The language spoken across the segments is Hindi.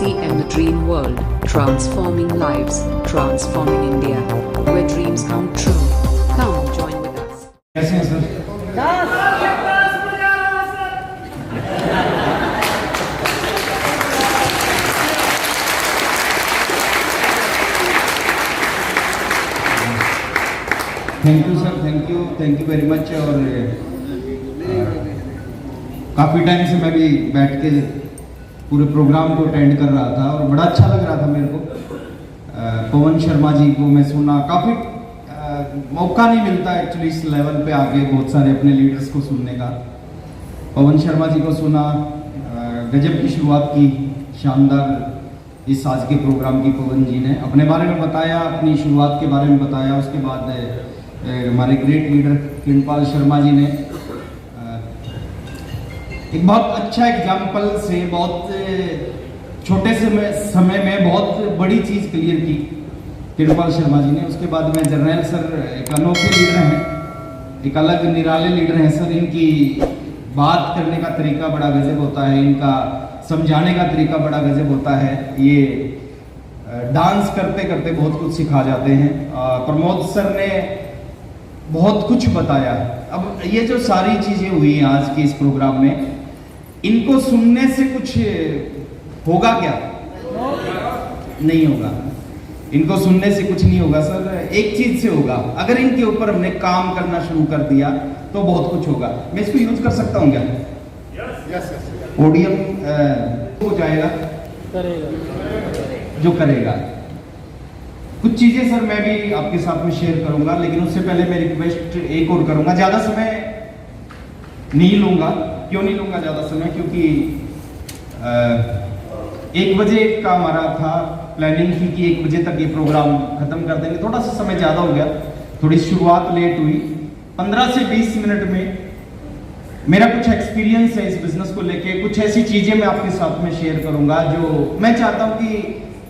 TCM The Dream World, transforming lives, transforming India, where dreams come true. Come join with us. कैसे हैं sir? Thank you sir, thank you very much. और काफ़ी टाइम से मैं भी बैठ के पूरे प्रोग्राम को अटेंड कर रहा था और बड़ा अच्छा लग रहा था मेरे को। पवन शर्मा जी को मैं सुना, काफ़ी मौका नहीं मिलता एक्चुअली इस लेवल पे आके बहुत सारे अपने लीडर्स को सुनने का। पवन शर्मा जी को सुना, गजब की शुरुआत की, शानदार इस आज के प्रोग्राम की। पवन जी ने अपने बारे में बताया, अपनी शुरुआत के बारे में बताया। उसके बाद हमारे ग्रेट लीडर किरणपाल शर्मा जी ने एक बहुत अच्छा एग्जाम्पल से बहुत छोटे समय में बहुत बड़ी चीज़ क्लियर की किरणपाल शर्मा जी ने। उसके बाद में जर्नैल सर एक अनोखे लीडर हैं, एक अलग निराले लीडर हैं सर। इनकी बात करने का तरीका बड़ा गजब होता है, इनका समझाने का तरीका बड़ा गजब होता है। ये डांस करते करते बहुत कुछ सिखा जाते हैं। प्रमोद सर ने बहुत कुछ बताया। अब ये जो सारी चीज़ें हुई हैं आज के इस प्रोग्राम में, इनको सुनने से कुछ होगा क्या? नहीं होगा। इनको सुनने से कुछ नहीं होगा सर, एक चीज से होगा, अगर इनके ऊपर हमने काम करना शुरू कर दिया तो बहुत कुछ होगा। मैं इसको यूज कर सकता हूँ क्या? यस। पोडियम हो जाएगा, करेगा जो करेगा। कुछ चीजें सर मैं भी आपके साथ में शेयर करूंगा, लेकिन उससे पहले मैं रिक्वेस्ट एक और करूंगा। ज्यादा समय नहीं लूंगा। क्यों नहीं लूंगा ज्यादा समय? क्योंकि 1 बजे का हमारा था, प्लानिंग थी कि 1 बजे तक ये प्रोग्राम खत्म कर देंगे। थोड़ा सा समय ज्यादा हो गया, थोड़ी शुरुआत लेट हुई। 15 से 20 मिनट में मेरा कुछ एक्सपीरियंस है इस बिजनेस को लेके, कुछ ऐसी चीजें मैं आपके साथ में शेयर करूंगा जो मैं चाहता हूं कि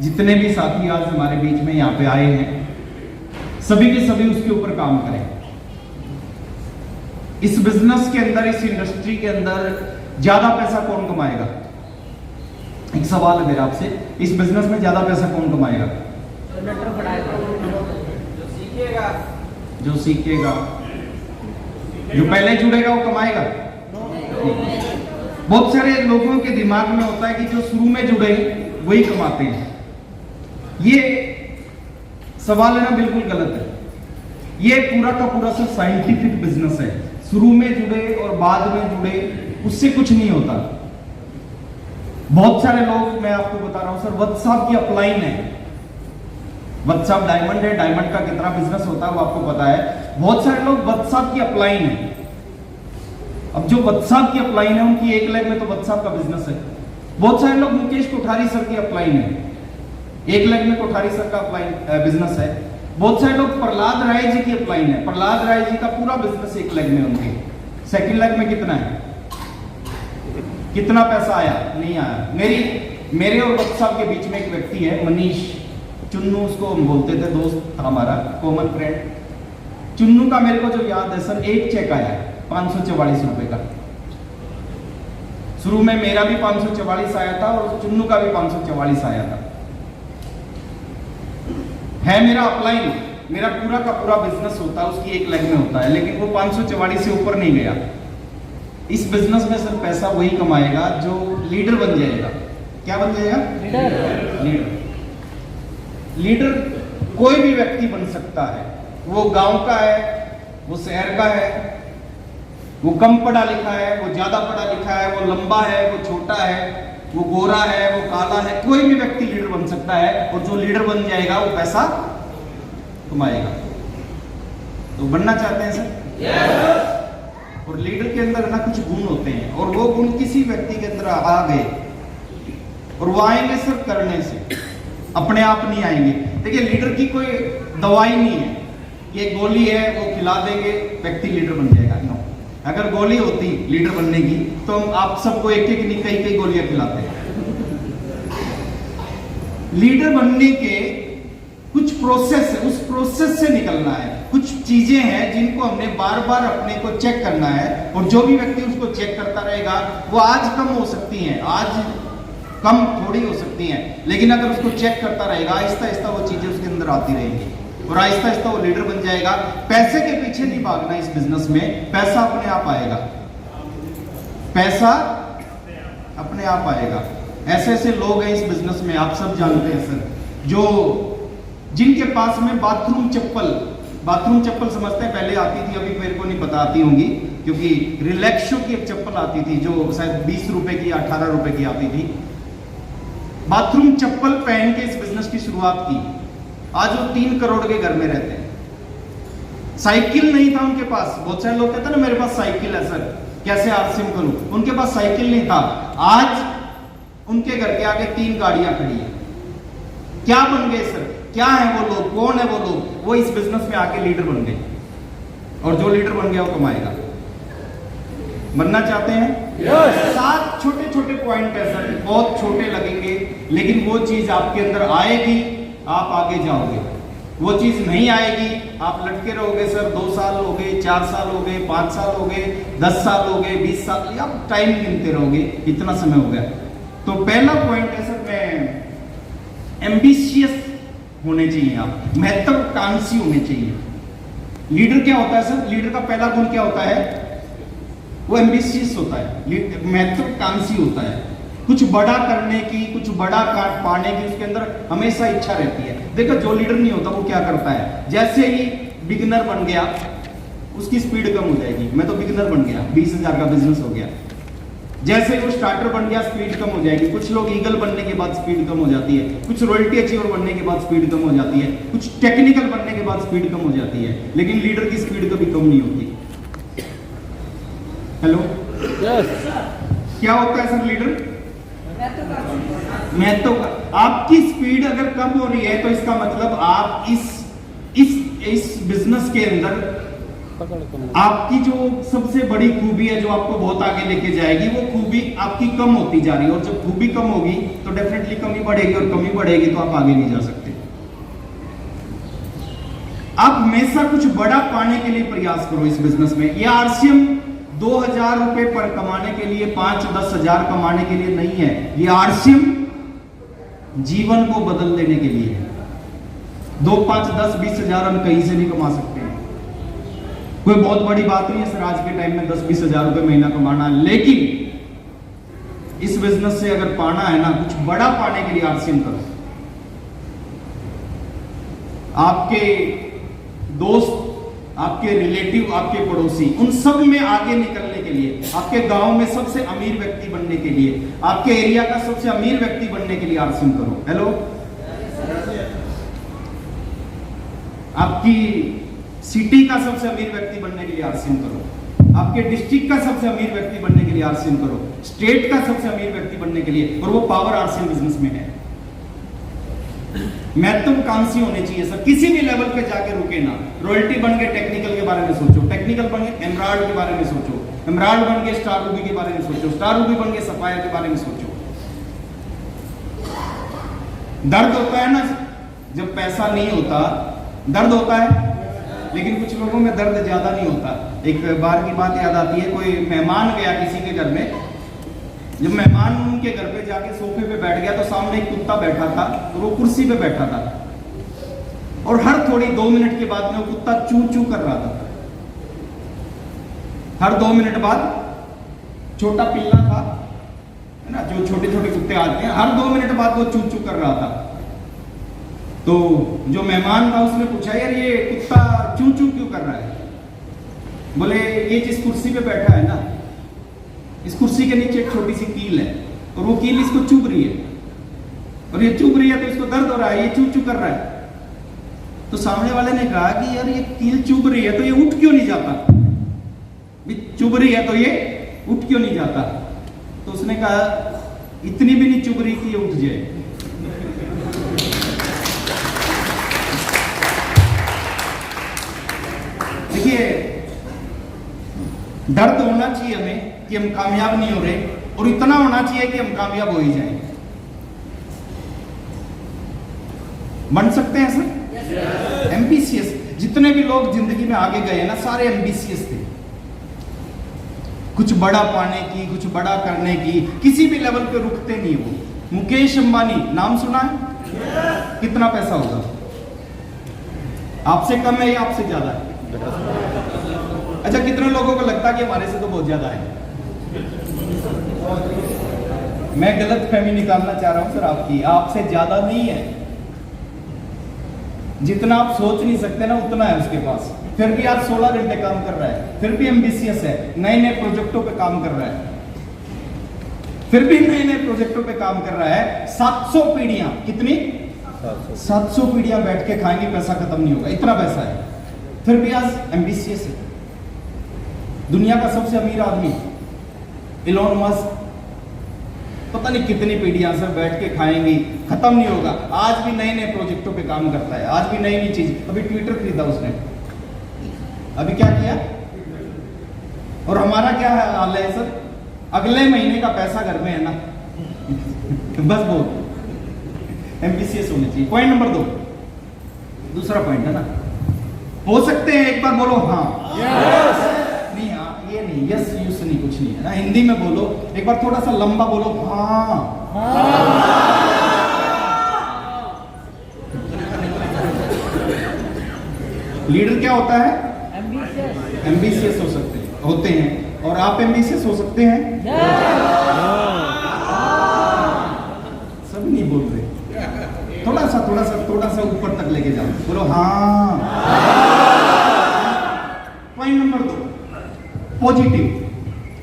जितने भी साथी आज हमारे बीच में यहाँ पे आए हैं, सभी के सभी उसके ऊपर काम करें। इस बिजनेस के अंदर, इस इंडस्ट्री के अंदर ज्यादा पैसा कौन कमाएगा? एक सवाल है मेरा आपसे, इस बिजनेस में ज्यादा पैसा कौन कमाएगा? जो सीखेगा, जो पहले जुड़ेगा वो कमाएगा। बहुत सारे लोगों के दिमाग में होता है कि जो शुरू में जुड़े वही कमाते हैं। ये सवाल है ना, बिल्कुल गलत है। ये पूरा का पूरा सा साइंटिफिक बिजनेस है। शुरू में जुड़े और बाद में जुड़े, उससे कुछ नहीं होता। बहुत सारे लोग, मैं आपको बता रहा हूं सर, वत्स साहब की अपलाइन है। वत्स साहब डायमंड है, डायमंड का कितना बिजनेस होता है वो आपको पता है। बहुत सारे लोग वत्स साहब की अपलाइन है। अब जो वत्स साहब की अपलाइन है उनकी 1 लाख में तो वत्स साहब का बिजनेस है। बहुत सारे लोग मुकेश कोठारी सर की अपलाइन है, 1 लाख में कोठारी सर का अपलाइन बिजनेस है। बहुत सारे लोग प्रहलाद राय जी की अपलाइन है, प्रहलाद राय जी का पूरा बिजनेस 1 लाख में उनके। 2 लाख में कितना है? कितना पैसा आया? नहीं आया। मेरे और वत्स साहब के बीच में एक व्यक्ति है, मनीष, चुन्नू उसको हम बोलते थे, दोस्त था हमारा, कॉमन फ्रेंड। चुन्नू का मेरे को जो याद है सर, एक चेक आया 544 रुपए का। शुरू में मेरा भी 544 आया था और चुन्नू का भी 544 आया था। है मेरा अपलाइन, मेरा पूरा का पूरा बिजनेस होता है उसकी 1 लाख में होता है, लेकिन वो 544 से ऊपर नहीं गया। इस बिजनेस में सर पैसा वही कमाएगा जो लीडर बन जाएगा। क्या बन जाएगा? लीडर कोई भी व्यक्ति बन सकता है। वो गांव का है, वो शहर का है, वो कम पढ़ा लिखा है, वो ज्यादा पढ़ा लिखा है, वो लंबा है, वो छोटा है, वो गोरा है, वो काला है, कोई भी व्यक्ति लीडर बन सकता है। और जो लीडर बन जाएगा वो पैसा कमाएगा। तो बनना चाहते हैं सर? yes. और लीडर के अंदर ना कुछ गुण होते हैं, और वो गुण किसी व्यक्ति के अंदर आ गए और वो आएंगे सर करने से, अपने आप नहीं आएंगे। देखिए, लीडर की कोई दवाई नहीं है, ये गोली है वो खिला देंगे व्यक्ति लीडर बन जाएगा। नो, अगर गोली होती लीडर बनने की तो हम आप सबको एक एक नहीं कई गोलियां खिलाते हैं। लीडर बनने के कुछ प्रोसेस है, उस प्रोसेस से निकलना है। कुछ चीजें हैं जिनको हमने बार बार अपने को चेक करना है, और जो भी व्यक्ति उसको चेक करता रहेगा वो आज कम हो सकती हैं, आज कम थोड़ी हो सकती हैं, लेकिन अगर उसको चेक करता रहेगा, आहिस्ता आहिस्ता वो चीजें उसके अंदर आती रहेंगी और आहिस्ता आहिस्ता वो लीडर बन जाएगा। पैसे के पीछे नहीं भागना इस बिजनेस में, पैसा अपने आप आएगा, पैसा अपने आप आएगा। ऐसे ऐसे लोग हैं इस बिजनेस में, आप सब जानते हैं सर, जो जिनके पास में बाथरूम चप्पल समझते हैं, पहले आती थी, अभी मेरे को नहीं पता आती होंगी, क्योंकि रिलैक्सो की एक चप्पल आती थी जो शायद 20 रुपए की 18 रुपए की आती थी। बाथरूम चप्पल पहन के इस बिजनेस की शुरुआत की। आज वो 3 करोड़ के घर में रहते हैं। साइकिल नहीं था उनके पास, बहुत सारे लोग कहते हैं ना मेरे पास साइकिल है सर, कैसे आरसीएम करूं, उनके पास साइकिल नहीं था। आज उनके घर के आगे 3 गाड़ियां खड़ी है। क्या बन गए सर, क्या है वो लोग, कौन है वो लोग? वो इस बिजनेस में आके लीडर बन गए, और जो लीडर बन गया वो कमाएगा। बनना चाहते हैं? yes. 7 छोटे छोटे पॉइंट है सर, बहुत छोटे लगेंगे, लेकिन वो चीज आपके अंदर आएगी, आप आगे जाओगे। वो चीज नहीं आएगी, आप लटके रहोगे सर। 2 साल हो गए, 4 साल हो गए, 5 साल हो गए, 10 साल हो गए, 20 साल, आप टाइम गिनते रहोगे, इतना समय हो गया। तो पहला पॉइंट है सर, मैं एम्बिशियस होने चाहिए, आप महत्वाकांक्षी होने चाहिए। लीडर क्या होता है सर? लीडर का पहला गुण क्या होता है? वो एम्बिशियस होता है, महत्वाकांक्षी होता है। कुछ बड़ा करने की, कुछ बड़ा पाने की उसके अंदर हमेशा इच्छा रहती है। देखो जो लीडर नहीं होता वो क्या करता है, जैसे ही बिगिनर बन गया उसकी स्पीड कम हो जाएगी। मैं तो बिगिनर बन गया, 20,000 का बिजनेस हो गया। जैसे ही वो स्टार्टर बन गया स्पीड कम हो जाएगी। कुछ लोग ईगल बनने के बाद स्पीड कम हो जाती है, कुछ रॉयल्टी अचीवर बनने के बाद स्पीड कम हो जाती है, कुछ टेक्निकल बनने के बाद स्पीड कम हो जाती है, लेकिन लीडर की स्पीड कभी कम नहीं होती। Hello yes. क्या होता है सर लीडर? महत्व का। आपकी स्पीड अगर कम हो रही है तो इसका मतलब आप इस बिजनेस के अंदर आपकी जो सबसे बड़ी खूबी है, जो आपको बहुत आगे लेके जाएगी, वो खूबी आपकी कम होती जा रही है। और जब खूबी कम होगी तो डेफिनेटली कमी बढ़ेगी, और कमी बढ़ेगी तो आप आगे नहीं जा सकते। आप हमेशा कुछ बड़ा पाने के लिए प्रयास करो इस बिजनेस में। ये आरसीएम 2,000 रुपए पर कमाने के लिए, 5-10 हजार कमाने के लिए नहीं है। ये आरसीएम जीवन को बदल देने के लिए है। 2, 5, 10, 20 हजार हम कहीं से नहीं कमा सकते हैं। कोई बहुत बड़ी बात नहीं है सर आज के टाइम में 10-20 हजार रुपए महीना कमाना, लेकिन इस बिजनेस से अगर पाना है ना, कुछ बड़ा पाने के लिए आरसीएम करो। आपके दोस्त, आपके रिलेटिव, आपके पड़ोसी, उन सब में आगे निकलने के लिए, आपके गांव में सबसे अमीर व्यक्ति बनने के लिए, आपके एरिया का सबसे अमीर व्यक्ति बनने के लिए आरसीएम करो। हेलो, आपकी सिटी का सबसे अमीर व्यक्ति बनने के लिए आरसीएम करो, आपके डिस्ट्रिक्ट का सबसे अमीर व्यक्ति बनने के लिए आरसीएम करो, स्टेट का सबसे अमीर व्यक्ति बनने के लिए, और वो पावर आरसीएम बिजनेस में है। महत्वाकांक्षी होने चाहिए सर, किसी भी लेवल पे जाके रुके ना। रॉयल्टी बन के टेक्निकल के बारे में सोचो, टेक्निकल बन के एमराल्ड के बारे में सोचो, एमराल्ड बन के स्टार रूबी के बारे में सोचो, स्टार रूबी बन के सफायर के बारे में सोचो। दर्द होता है ना जब पैसा नहीं होता, दर्द होता है, लेकिन कुछ लोगों में दर्द ज्यादा नहीं होता। एक बार की बात याद आती है, कोई मेहमान गया किसी के घर में। जब मेहमान उनके घर पे जाके सोफे पे बैठ गया तो सामने एक कुत्ता बैठा था और वो कुर्सी पे बैठा था, और हर थोड़ी 2 मिनट के बाद में वो कुत्ता चू चू कर रहा था। हर 2 मिनट बाद, छोटा पिल्ला था है ना, जो छोटे छोटे कुत्ते आते हैं, हर 2 मिनट बाद वो चू चू कर रहा था। तो जो मेहमान था उसने पूछा, यार ये कुत्ता चू चू क्यों कर रहा है? बोले ये जिस कुर्सी पे बैठा है ना, इस कुर्सी के नीचे एक छोटी सी कील है, और वो कील इसको चुभ रही है, और ये चुभ रही है तो इसको दर्द हो रहा है, ये चू चू कर रहा है। तो सामने वाले ने कहा कि यार ये कील चुभ रही है तो ये उठ क्यों नहीं जाता? चुभ रही है तो ये उठ क्यों नहीं जाता? तो उसने कहा इतनी भी नहीं चुभ रही कि ये उठ जाए। देखिए, दर्द होना चाहिए हमें कि हम कामयाब नहीं हो रहे, और इतना होना चाहिए कि हम कामयाब हो ही जाएं। बन सकते हैं सर? एम्बिशियस। जितने भी लोग जिंदगी में आगे गए ना, सारे एम्बिशियस थे, कुछ बड़ा पाने की, कुछ बड़ा करने की, किसी भी लेवल पे रुकते नहीं वो। मुकेश अंबानी नाम सुना है? कितना पैसा होगा? आपसे कम है या आपसे ज्यादा है? अच्छा, कितने लोगों को लगता है कि हमारे से तो बहुत ज्यादा है? मैं गलत फहमी निकालना चाह रहा हूं सर आपकी, आपसे ज्यादा नहीं है। जितना आप सोच नहीं सकते ना उतना है उसके पास। फिर भी आज 16 घंटे काम कर रहा है, फिर भी एम्बिशियस है, नए नए प्रोजेक्टों पे काम कर रहा है, फिर भी नए नए प्रोजेक्टों पे काम कर रहा है। 700 पीढ़ियां, कितनी? 700 पीढ़ियां बैठ के खाएंगे, पैसा खत्म नहीं होगा, इतना पैसा है। फिर भी आज एम्बिशियस है। दुनिया का सबसे अमीर आदमी इलॉन मस्क, पता नहीं कितनी पीढ़ियां सर बैठ के खाएंगी, खत्म नहीं होगा। आज भी नए नए प्रोजेक्टों पे काम करता है, आज भी नई नई चीज। अभी ट्विटर खरीदा उसने, अभी क्या किया? और हमारा क्या हाल है सर? अगले महीने का पैसा घर में है ना। बस बहुत एम्बिशियस होने चाहिए। पॉइंट नंबर 2, दूसरा पॉइंट है ना, हो सकते हैं, एक बार बोलो हाँ। नहीं हाँ ये नहीं, यस यूस नहीं, कुछ नहीं है ना। हिंदी में बोलो, एक बार थोड़ा सा लंबा बोलो, हाँ। लीडर क्या होता है? एम्बिशियस होते हैं। और आप एम्बिशियस हो सकते हैं? सब नहीं बोल रहे, थोड़ा सा ऊपर तक लेके जाओ, बोलो हाँ। Point number 2, positive.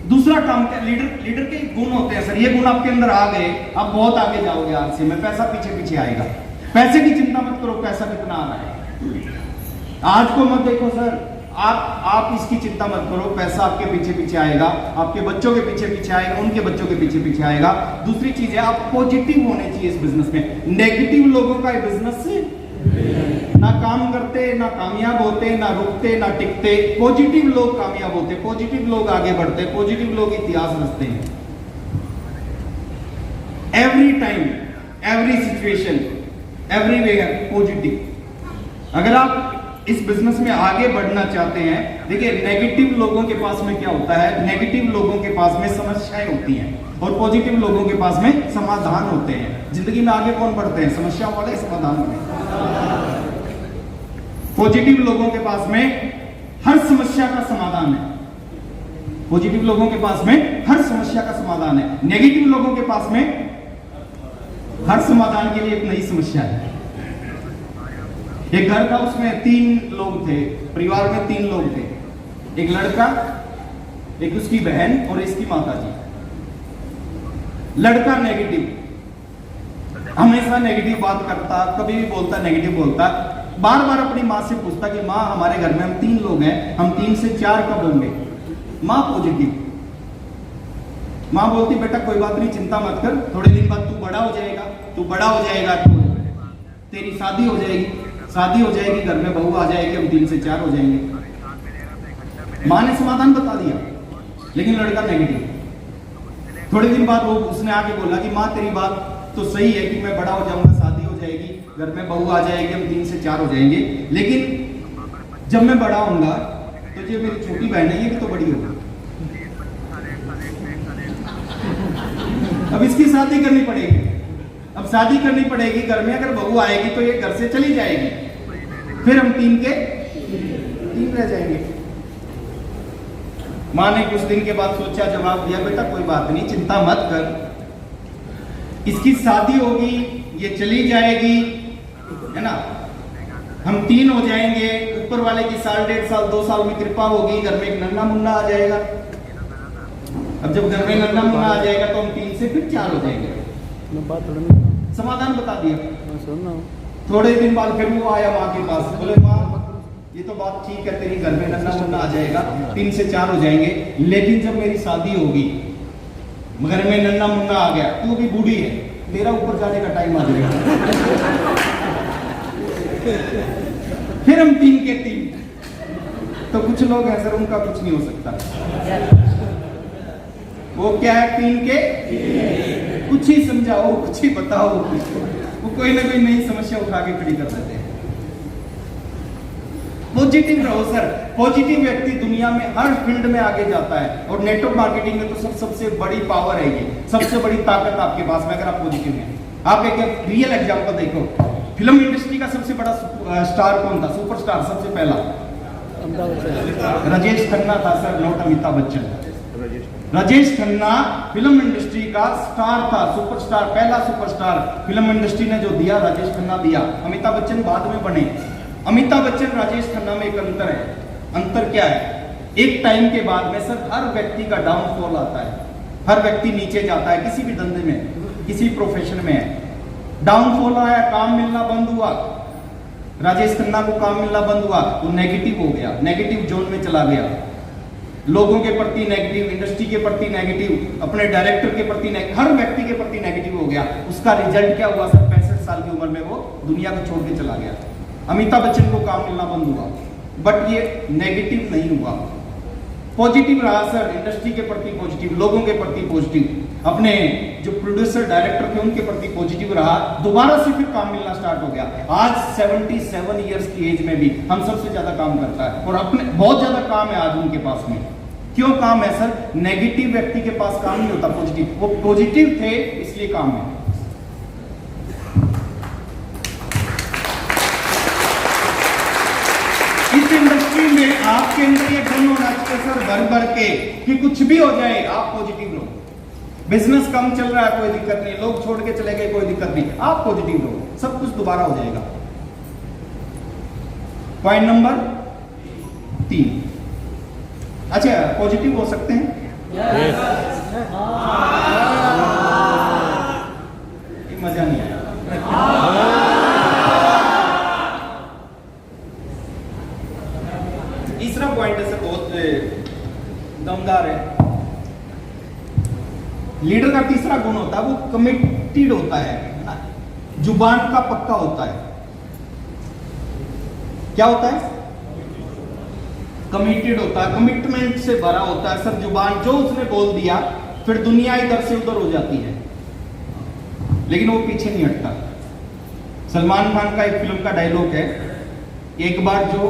दूसरा काम क्या? लीडर के गुण होते हैं सर, ये गुण आपके अंदर आ गए, आप बहुत आगे जाओगे आज से। मैं पैसा पीछे पीछे आएगा, पैसे की चिंता मत करो, पैसा कितना आ रहा है आज को मत देखो सर, आप इसकी चिंता मत करो, पैसा आपके पीछे पीछे आएगा, आपके बच्चों के पीछे पीछे आएगा, उनके बच्चों के पीछे पीछे आएगा। दूसरी चीज है, आप पॉजिटिव होने चाहिए इस बिजनेस में। नेगेटिव लोगों का बिजनेस से ना काम करते, ना कामयाब होते, ना रुकते, ना टिकते। पॉजिटिव लोग कामयाब होते, पॉजिटिव लोग आगे बढ़ते, पॉजिटिव लोग इतिहास रचते हैं। Every time, every situation, everywhere positive. अगर आप इस बिजनेस में आगे बढ़ना चाहते हैं, देखिए नेगेटिव लोगों के पास में क्या होता है? नेगेटिव लोगों के पास में समस्याएं होती हैं और पॉजिटिव लोगों के पास में समाधान होते हैं। जिंदगी में आगे कौन बढ़ते हैं? समस्या वाले, समाधान वाले। पॉजिटिव लोगों के पास में हर समस्या का समाधान है। पॉजिटिव लोगों के पास में हर समस्या का समाधान है। नेगेटिव लोगों के पास में हर समाधान के लिए एक नई समस्या है। एक घर था, उसमें 3 लोग थे, परिवार में 3 लोग थे, एक लड़का, एक उसकी बहन और इसकी माता जी। लड़का नेगेटिव, हमेशा नेगेटिव बात करता, कभी भी बोलता नेगेटिव बोलता, बार बार अपनी माँ से पूछता कि माँ हमारे घर में हम 3 लोग हैं, हम 3 से 4 कब होंगे? माँ पॉजिटिव, माँ बोलती बेटा कोई बात नहीं, चिंता मत कर, थोड़े दिन बाद तू बड़ा हो जाएगा, तू बड़ा हो जाएगा तो तेरी शादी हो जाएगी, शादी हो जाएगी, घर में बहू आ जाएगी, हम 3 से 4 हो जाएंगे। माँ ने समाधान बता दिया, लेकिन लड़का नेगेटिव। थोड़े दिन बाद वो उसने आके बोला कि माँ तेरी बात तो सही है कि मैं बड़ा हो जाऊंगा, शादी हो जाएगी, घर में बहू आ जाएगी, हम 3 से 4 हो जाएंगे, लेकिन जब मैं बड़ा होऊंगा तो जो मेरी छोटी बहन है ये भी तो बड़ी होगी, अब इसकी शादी करनी पड़ेगी। अब शादी करनी पड़ेगी, घर में अगर बहू आएगी तो ये घर से चली जाएगी, फिर हम 3 के 3 रह जाएंगे। माँ ने कुछ दिन के बाद सोचा, जवाब दिया बेटा कोई बात नहीं, चिंता मत कर, इसकी शादी होगी, ये चली जाएगी, है ना, हम 3 हो जाएंगे, ऊपर वाले की 1.5 साल 2 साल में कृपा होगी, घर में एक नन्ना मुन्ना आ जाएगा। अब जब घर में नन्ना मुन्ना आ जाएगा तो हम 3 से फिर 4 हो जाएंगे। समाधान बता दिया। थोड़े दिन बाद फिर वो आया माँ के पास, बोले माँ ये तो बात ठीक है, तेरी घर में नन्ना मुन्ना आ जाएगा, 3 से 4 हो जाएंगे, लेकिन जब मेरी शादी होगी, घर में नन्ना मुन्ना आ गया, तू भी बूढ़ी है, तेरा ऊपर जाने का टाइम आ जाएगा, फिर हम 3 के 3। तो कुछ लोग हैं सर, उनका कुछ नहीं हो सकता। वो क्या है? 3 के 3। कुछ ही समझाओ, कुछ ही बताओ, वो कोई ना कोई नई समस्या उठा के खड़ी कर देते हैं। वो पॉजिटिव रहो सर। पॉजिटिव व्यक्ति दुनिया में हर फील्ड में आगे जाता है, और नेटवर्क मार्केटिंग में तो सबसे बड़ी पावर है, ये सबसे बड़ी ताकत आपके पास में अगर आप पॉजिटिव हैं। आप एक रियल एग्जांपल देखो, फिल्म इंडस्ट्री का सबसे बड़ा स्टार कौन था, सुपरस्टार सबसे पहला? राजेश खन्ना था sir, not Amitabh Bachchan. Rajesh Khanna film industry का स्टार था, सुपरस्टार, पहला सुपरस्टार फिल्म इंडस्ट्री ने जो दिया राजेश खन्ना दिया। अमिताभ बच्चन बाद में बने। अमिताभ बच्चन राजेश खन्ना में एक अंतर है। अंतर क्या है? एक टाइम के बाद में सर हर व्यक्ति का डाउनफॉल आता है, हर व्यक्ति नीचे जाता है, किसी भी धंधे में, किसी प्रोफेशन में है। डाउनफॉल आया, काम मिलना बंद हुआ। राजेश खन्ना को काम मिलना बंद हुआ तो नेगेटिव हो गया, नेगेटिव जोन में चला गया, लोगों के प्रति नेगेटिव, इंडस्ट्री के प्रति नेगेटिव, अपने डायरेक्टर के प्रति हर व्यक्ति के प्रति नेगेटिव हो गया। उसका रिजल्ट क्या हुआ सर? 65 साल की उम्र में वो दुनिया को छोड़ के चला गया। अमिताभ बच्चन को काम मिलना बंद हुआ, बट ये नेगेटिव नहीं हुआ, पॉजिटिव रहा सर। इंडस्ट्री के प्रति पॉजिटिव, लोगों के प्रति पॉजिटिव, अपने जो प्रोड्यूसर डायरेक्टर थे उनके प्रति पॉजिटिव रहा, दोबारा से फिर काम मिलना स्टार्ट हो गया। आज 77 इयर्स की एज में भी हम सबसे ज्यादा काम करता है, और अपने बहुत ज्यादा काम है आज उनके पास में। क्यों काम है सर? नेगेटिव व्यक्ति के पास काम नहीं होता, पॉजिटिव, वो पॉजिटिव थे इसलिए काम है। इस इंडस्ट्री में आपके अंदर ये गुण होना चाहिए सर, भर भर के, कि कुछ भी हो जाए आप पॉजिटिव रहो। बिजनेस कम चल रहा है कोई दिक्कत नहीं, लोग छोड़ के चले गए कोई दिक्कत नहीं, आप पॉजिटिव रहो, सब कुछ दोबारा हो जाएगा। Point number 3। अच्छा, पॉजिटिव हो सकते हैं? ये मजा नहीं आया। तीसरा पॉइंट है सर, बहुत दमदार है। लीडर का तीसरा गुण होता है वो कमिटेड होता है, जुबान का पक्का होता है। क्या होता है? कमिटेड होता है, कमिटमेंट से भरा होता है सर। जुबान जो उसने बोल दिया फिर दुनिया इधर से उधर हो जाती है, लेकिन वो पीछे नहीं हटता। सलमान खान का एक फिल्म का डायलॉग है, एक बार जो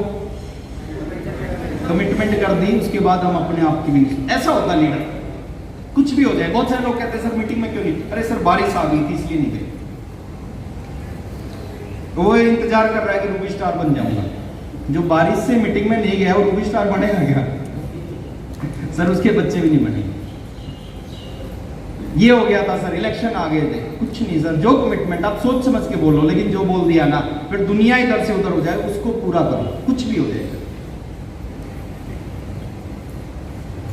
कमिटमेंट कर दी उसके बाद हम अपने आप की भी। ऐसा होता है लीडर, कुछ भी हो जाए। बहुत सारे लोग कहते हैं सर मीटिंग में क्यों नहीं? अरे सर बारिश आ गई थी इसलिए नहीं गए। वो इंतजार कर रहा है कि रूबी स्टार बन जाऊंगा। जो बारिश से मीटिंग में नहीं गया वो रूबी स्टार बनेगा क्या? सर उसके बच्चे भी नहीं बने। ये हो गया था सर, इलेक्शन आ गए थे, कुछ नहीं सर, जो कमिटमेंट आप सोच समझ के बोलो, लेकिन जो बोल दिया ना फिर दुनिया इधर से उधर हो जाए, उसको पूरा करो, कुछ भी हो जाएगा।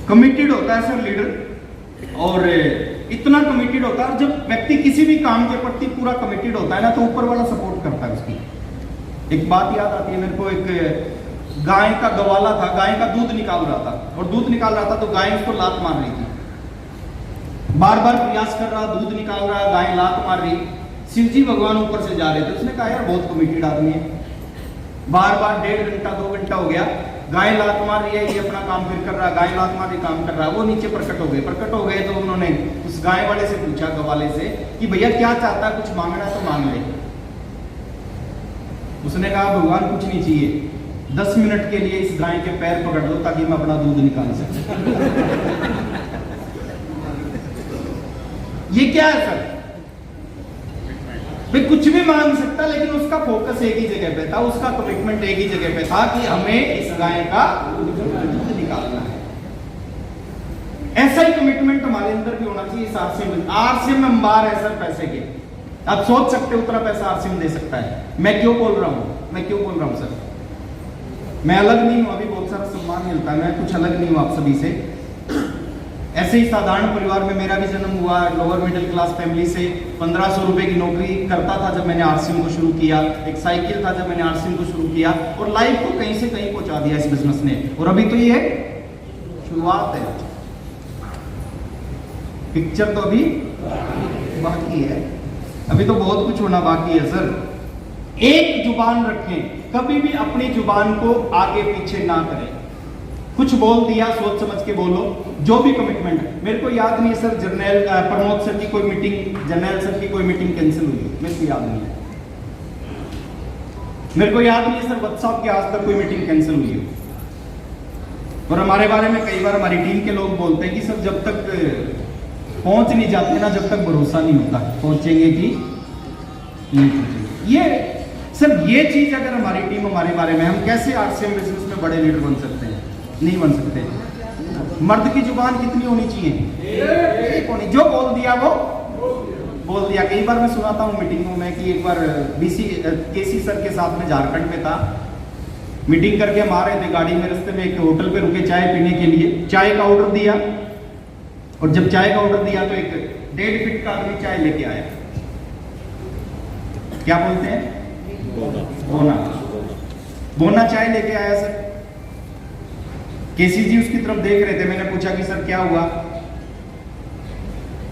कमिटेड होता है सर लीडर, और इतना कमिटेड होता है। जब व्यक्ति किसी भी काम के प्रति पूरा कमिटेड होता है ना, तो ऊपर वाला सपोर्ट करता है उसकी। एक बात याद आती है मेरे को, एक गाय का गवाला था, गाय का दूध निकाल रहा था, और दूध निकाल रहा था तो गाय उसको लात मार रही थी। बार बार प्रयास कर रहा, दूध निकाल रहा, गाय लात मार रही। शिव जी भगवान ऊपर से जा रहे थे, उसने कहा यार बहुत कमिटेड आदमी है। बार बार 1.5 घंटा 2 घंटा हो गया, गाय लात मार रही है, ये अपना काम फिर कर रहा है, गाय लात मार रही काम कर रहा है। वो नीचे प्रकट हो गए तो उन्होंने उस गाय वाले से पूछा, गवाले से, कि भैया क्या चाहता है, कुछ मांगना तो मांग ले। उसने कहा भगवान कुछ नहीं चाहिए, 10 मिनट के लिए इस गाय के पैर पकड़ दो ताकि मैं अपना दूध निकाल सकूं। ये क्या है सर? भाई कुछ भी मांग सकता, लेकिन उसका फोकस एक ही जगह पे था, उसका कमिटमेंट एक ही जगह पे था कि हमें इस गाय का दूध निकालना है। ऐसा ही कमिटमेंट हमारे अंदर भी होना चाहिए। आरसीएम में अंबार है सर पैसे के, आप सोच सकते हो उतना पैसा आरसीएम दे सकता है। मैं क्यों बोल रहा हूं सर? मैं अलग नहीं हूं, अभी बहुत सारा सम्मान मिलता है, मैं कुछ अलग नहीं हूं आप सभी से। ऐसे ही साधारण परिवार में मेरा भी जन्म हुआ, लोअर मिडिल क्लास फैमिली से। 1500 रुपए की नौकरी करता था जब मैंने आरसीएम को शुरू किया, एक साइकिल था जब मैंने आरसीएम को शुरू किया, और लाइफ को कहीं से कहीं पहुंचा दिया इस बिजनेस ने। और अभी तो ये शुरुआत है, पिक्चर तो अभी बाकी है, अभी तो बहुत कुछ होना बाकी है सर। एक जुबान रखें, कभी भी अपनी जुबान को आगे पीछे ना करें। कुछ बोल दिया सोच समझ के बोलो, जो भी कमिटमेंट है। मेरे को याद नहीं है सर, जर्नल प्रमोद सर की कोई मीटिंग, जर्नल सर की कोई मीटिंग कैंसिल हुई, मेरे को याद नहीं है। मेरे को याद नहीं है सर व्हाट्सएप की आज तक कोई मीटिंग कैंसिल हुई हो। और हमारे बारे में कई बार हमारी टीम के लोग बोलते हैं कि सर जब तक पहुंच नहीं जाते ना, जब तक भरोसा नहीं होता पहुंचेंगे कि नहीं पहुंचेंगे। ये सर ये चीज अगर हमारी टीम हमारे बारे में, हम कैसे आरसीएम बिजनेस में बड़े लीडर बन सकते हैं? नहीं बन सकते। मर्द की जुबान कितनी होनी चाहिए? एक होनी। जो बोल दिया वो बोल दिया। कई बार मैं सुनाता हूँ मीटिंगों में कि एक बार केसी सर के साथ में झारखंड में था, मीटिंग करके हम आ रहे थे गाड़ी में, रास्ते में एक होटल पे रुके चाय पीने के लिए। चाय का ऑर्डर दिया और जब चाय का ऑर्डर दिया तो एक 1.5 फीट का आदमी चाय लेके आया। क्या बोलते हैं? बोना। बोना चाय लेके आया सर। केसी जी उसकी तरफ देख रहे थे। मैंने पूछा कि सर क्या हुआ?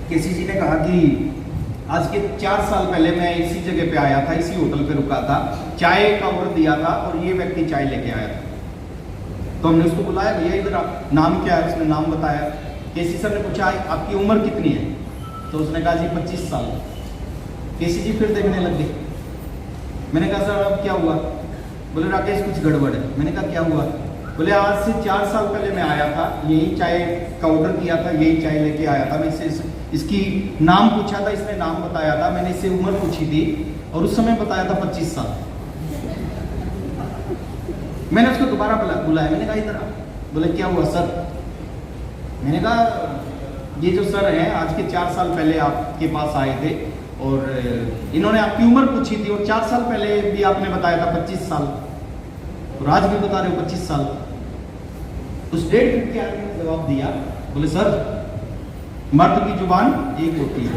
केसी जी ने कहा कि आज के 4 साल पहले मैं इसी जगह पे आया था, इसी होटल पे रुका था, चाय का ऑर्डर दिया था और ये व्यक्ति चाय लेके आया था। तो हमने उसको बुलाया, भैया इधर आप, नाम क्या है? उसने नाम बताया। केसी सर ने पूछा आपकी उम्र कितनी है? तो उसने कहा जी 25 साल। केसी जी फिर देखने लग गए। मैंने कहा सर अब क्या हुआ? बोले राकेश कुछ गड़बड़ है। मैंने कहा क्या हुआ? बोले आज से 4 साल पहले मैं आया था, यही चाय का ऑर्डर किया था, यही चाय लेके आया था। मैं इससे इसकी नाम पूछा था, इसने नाम बताया था, मैंने इससे उम्र पूछी थी और उस समय बताया था 25 साल। मैंने उसको दोबारा बुलाया। मैंने कहा इधर आ। बोले क्या हुआ सर? मैंने कहा ये जो सर हैं आज के 4 साल पहले आपके पास आए थे और इन्होंने आपकी उम्र पूछी थी और 4 साल पहले भी आपने बताया था 25 साल और आज भी बता रहे हो 25 साल। उस 1.5 फीट के आदमी ने जवाब दिया, बोले सर मर्द की जुबान एक होती है।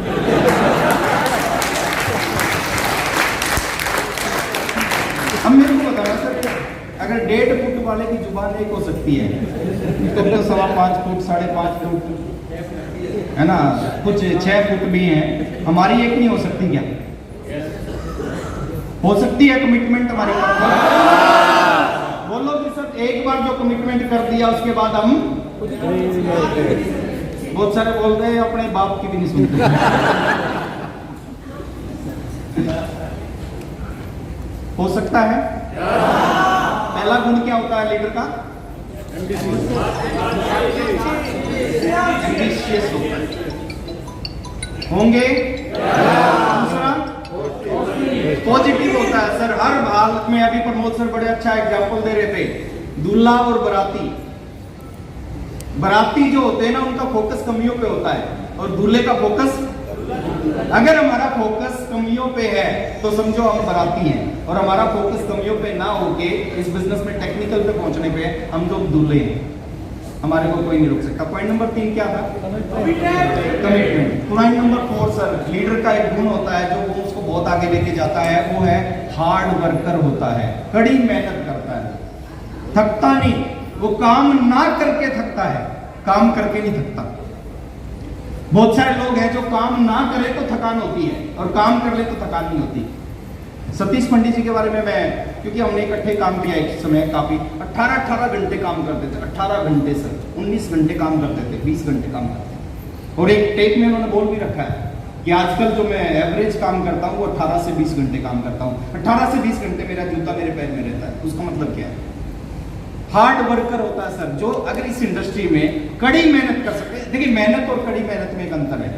अब मेरे को बताना सर, अगर 1.5 फुट वाले की जुबान एक हो सकती है तो 5.25 फुट 5.5 फुट है ना, कुछ 6 फुट भी हैं, हमारी एक नहीं हो सकती क्या? हो सकती है कमिटमेंट हमारी। बोलो कि सर एक बार जो कमिटमेंट कर दिया उसके बाद हम, बहुत सारे बोल रहे हैं अपने बाप की भी नहीं सुनते। हो सकता है। पहला गुण क्या होता है लीडर का? एम्बिशियस होता है। होंगे। दूसरा पॉजिटिव होता है सर। हर हालत में, अभी प्रमोद सर बड़े अच्छा एग्जांपल दे रहे थे, दूल्हा और बराती। बराती जो होते हैं ना उनका फोकस कमियों पे होता है और दूल्हे का फोकस, अगर हमारा फोकस कमियों पे है तो समझो हम बराती हैं और हमारा फोकस कमियों पे ना होके इस बिजनेस में टेक्निकल पे पहुंचने पे हम तो दूल्हे हैं। हमारे को कोई नहीं रोक सकता। पॉइंट नंबर 3 क्या था? Commitment. Point number 4 sir, leader का एक गुण होता है जो उसको बहुत आगे लेके जाता है, वो है हार्ड वर्कर होता है, कड़ी मेहनत करता है, थकता नहीं। वो काम ना करके थकता है, काम करके नहीं थकता। बहुत सारे लोग हैं जो काम ना करे तो थकान होती है और काम कर ले तो थकान नहीं होती। सतीश पंडित जी के बारे में मैं, क्योंकि हमने इकट्ठे काम किया एक समय, काफी 18 घंटे काम करते थे। 18 घंटे सर, 19 घंटे काम करते थे, 20 घंटे काम करते थे। और एक टेक में उन्होंने बोल भी रखा है कि आजकल जो मैं एवरेज काम करता हूँ वो 18 से 20 घंटे काम करता हूँ। 18 से 20 घंटे मेरा जूता मेरे पैर में रहता है। उसका मतलब क्या है? हार्ड वर्कर होता है सर, जो अगर इस इंडस्ट्री में कड़ी मेहनत कर सकते हैं। देखिए मेहनत और कड़ी मेहनत में एक अंतर है।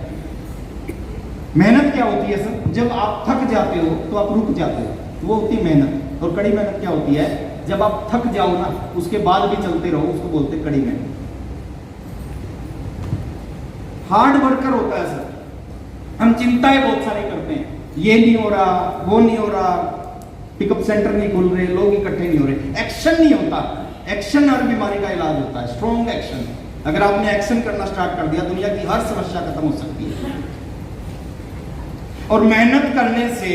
मेहनत क्या होती है सर? जब आप थक जाते हो तो आप रुक जाते हो, वो होती है मेहनत। और कड़ी मेहनत क्या होती है? जब आप थक जाओ ना उसके बाद भी चलते रहो, उसको बोलते हैं कड़ी मेहनत। हार्ड वर्कर होता है सर। हम चिंताएं बहुत सारी करते हैं, ये नहीं हो रहा, वो नहीं हो रहा, पिकअप सेंटर नहीं खुल रहे, लोग इकट्ठे नहीं हो रहे, एक्शन नहीं होता। एक्शन हर बीमारी का इलाज होता है, स्ट्रॉन्ग एक्शन। अगर आपने एक्शन करना स्टार्ट कर दिया, दुनिया की हर समस्या खत्म हो सकती है। और मेहनत करने से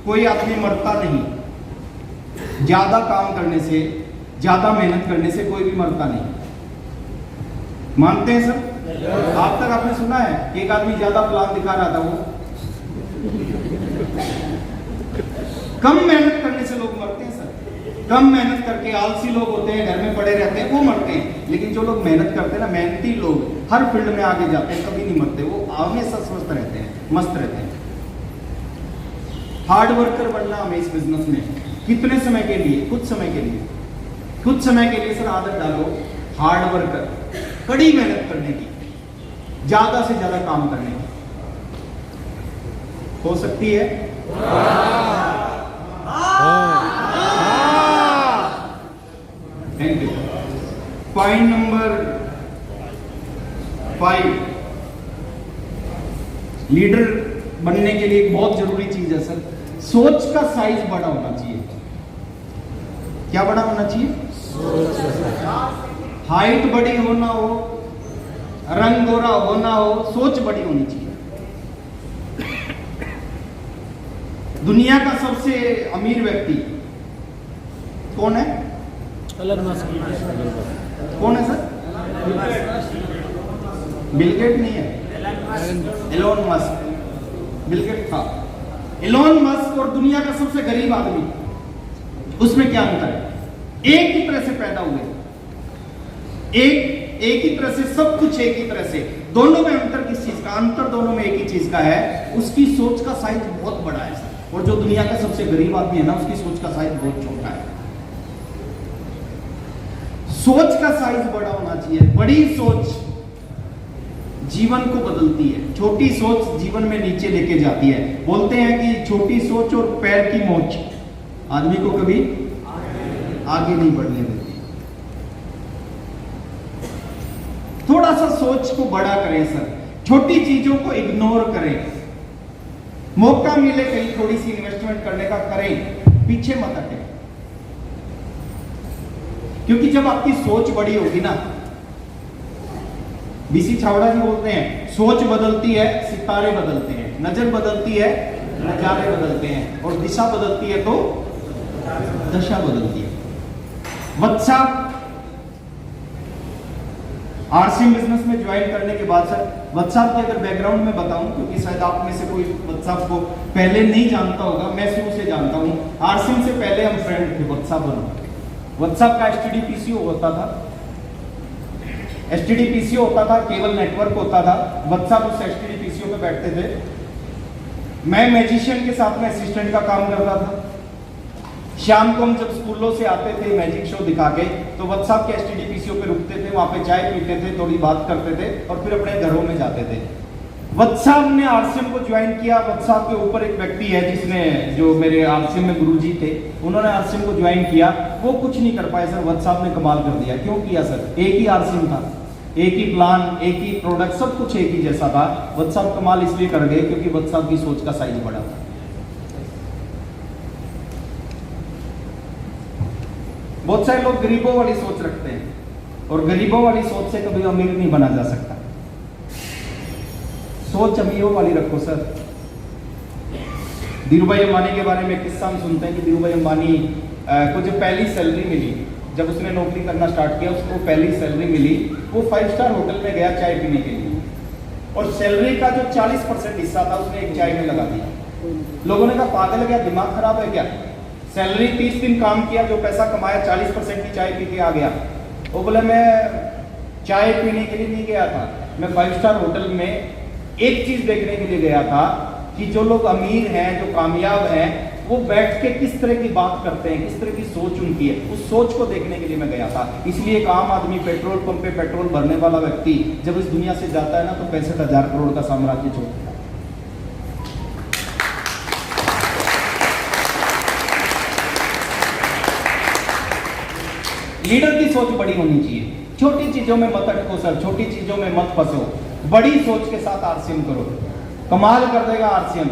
कोई आदमी मरता नहीं। ज्यादा काम करने से, ज्यादा मेहनत करने से कोई भी मरता नहीं। मानते हैं सर? आज तक आपने सुना है कि एक आदमी ज्यादा प्लान दिखा रहा था, वो कम मेहनत करने से लोग मरते हैं सर। कम मेहनत करके आलसी लोग होते हैं, घर में पड़े रहते हैं, वो मरते हैं। लेकिन जो लोग मेहनत करते हैं ना, मेहनती लोग हर फील्ड में आगे जाते हैं, कभी नहीं मरते, वो हमेशा स्वस्थ रहते हैं, मस्त रहते हैं। हार्ड वर्कर बनना हमें इस बिजनेस में कितने समय के लिए? कुछ समय के लिए। कुछ समय के लिए सर आदत डालो हार्ड वर्कर, कड़ी मेहनत करने की, ज्यादा से ज्यादा काम करने की। हो सकती है? Thank you. Point number 5, leader बनने के लिए एक बहुत जरूरी चीज है सर, सोच का साइज बड़ा होना चाहिए। क्या बड़ा होना चाहिए? हाइट बड़ी होना हो, रंग गोरा होना हो, सोच बड़ी होनी चाहिए। दुनिया का सबसे अमीर व्यक्ति कौन है? कौन है सर? बिल गेट नहीं है, एलोन मस्क। बिल गेट था, एलोन मस्क और दुनिया का सबसे गरीब आदमी, उसमें क्या अंतर है? एक ही तरह से पैदा हुए, एक ही तरह से, सब कुछ एक ही तरह से। दोनों में अंतर किस चीज का? अंतर दोनों में एक ही चीज का है, उसकी सोच का साइज बहुत बड़ा है सर। और जो दुनिया का सबसे गरीब आदमी है ना, उसकी सोच का साइज बहुत छोटा है। सोच का साइज बड़ा होना चाहिए। बड़ी सोच जीवन को बदलती है, छोटी सोच जीवन में नीचे लेके जाती है। बोलते हैं कि छोटी सोच और पैर की मोच आदमी को कभी आगे नहीं बढ़ने देती। थोड़ा सा सोच को बड़ा करें सर, छोटी चीजों को इग्नोर करें। मौका मिले कहीं थोड़ी सी इन्वेस्टमेंट करने का करें, पीछे मत हटें। क्योंकि जब आपकी सोच बड़ी होगी ना, बीसी छावड़ा जी बोलते हैं, सोच बदलती है सितारे बदलते हैं, नजर बदलती है नजारे बदलते हैं, और दिशा बदलती है तो दशा बदलती है। वत्सा आरसीएम बिजनेस में ज्वाइन करने के बाद सर, वत्सा की अगर बैकग्राउंड में बताऊं, क्योंकि शायद आप में से कोई वत्सा को पहले नहीं जानता होगा, मैं शुरू से जानता हूं। आरसीएम से पहले हम फ्रेंड थे। वत्सा का एसटीडीपीसीओ होता था, एसटीडीपीसीओ होता था, केबल नेटवर्क होता था। वत्सा उस एसटीडीपीसीओ पे बैठते थे। मैं मैजिशियन के साथ में असिस्टेंट का काम करता था। शाम को हम जब स्कूलों से आते थे मैजिक शो दिखा के, तो वत्सा के एसटीडीपीसीओ पे रुकते थे, वहां पे चाय पीते थे, थोड़ी बात करते थे और फिर अपने घरों में जाते थे। वत्सा ने आरसीएम को ज्वाइन किया। वत्सा के ऊपर एक व्यक्ति है जिसने, जो मेरे आरसीएम में गुरुजी थे, उन्होंने आरसीएम को ज्वाइन किया। वो कुछ नहीं कर पाए सर, वत्सा ने कमाल कर दिया। क्यों किया सर? एक ही आरसीएम था, एक ही प्लान, एक ही प्रोडक्ट, सब कुछ एक ही जैसा था। वत्सा कमाल इसलिए कर गए क्योंकि वत्सा की सोच का साइज बड़ा था। बहुत सारे लोग गरीबों वाली सोच रखते हैं, और गरीबों वाली सोच से कभी अमीर नहीं बना जा सकता। सोच अमीरों वाली रखो सर। धीरूभाई अंबानी के बारे में किस्सा हम सुनते हैं कि धीरूभाई अंबानी को जब पहली सैलरी मिली, जब उसने नौकरी करना स्टार्ट किया, उसको पहली सैलरी मिली, वो 5 स्टार होटल में गया चाय पीने के लिए, और सैलरी का जो 40% हिस्सा था उसने एक चाय में लगा दिया। लोगों ने कहा पागल है क्या, दिमाग खराब है क्या? सैलरी 30 दिन काम किया, जो पैसा कमाया 40% की चाय पी के आ गया। वो बोले मैं चाय पीने के लिए नहीं गया था, मैं 5 स्टार होटल में एक चीज देखने के लिए गया था कि जो लोग अमीर हैं, जो कामयाब हैं, वो बैठ के किस तरह की बात करते हैं, किस तरह की सोच उनकी है, उस सोच को देखने के लिए मैं गया था। इसलिए एक आम आदमी, पेट्रोल पंप पे पेट्रोल भरने वाला व्यक्ति जब इस दुनिया से जाता है ना, तो 65,000 करोड़ का साम्राज्य छोड़ता है। लीडर की सोच बड़ी होनी चाहिए। छोटी चीजों में मत अटको सर, छोटी चीजों में मत फंसो, बड़ी सोच के साथ आरसीएम करो, कमाल कर देगा आरसीएम।